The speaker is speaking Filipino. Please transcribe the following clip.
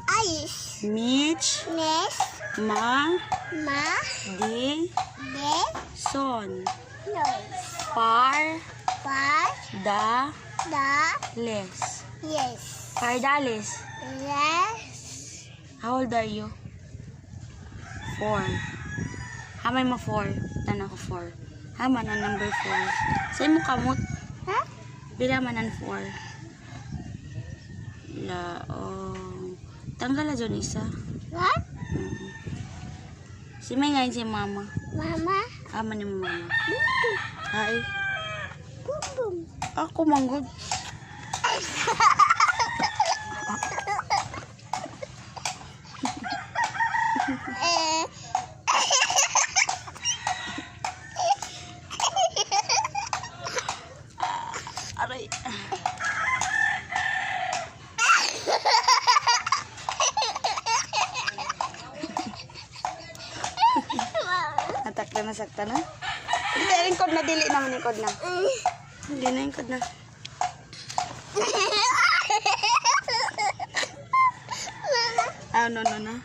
Ice. Mitch. Nes. Ma. Ma. Di. De. Son. Nos. Par. Par. Da. Da. Les. Yes. Pardales. Yes. How old are you? 4. Hamay mo 4. Tanong ko 4. Hama na number 4. Sa'yo mo kamot. Ha? Bila man ang 4. Laong. Tanggal na dyan isa. What? Si May ngayon si mama. Mama. Ama ni mo mama. Buto. Ay. Boom boom. Ako manggod. Aray. Atak na nasakta na. Hindi, lingkod na. Dili naman lingkod na. Hindi na lingkod na. Ah, no.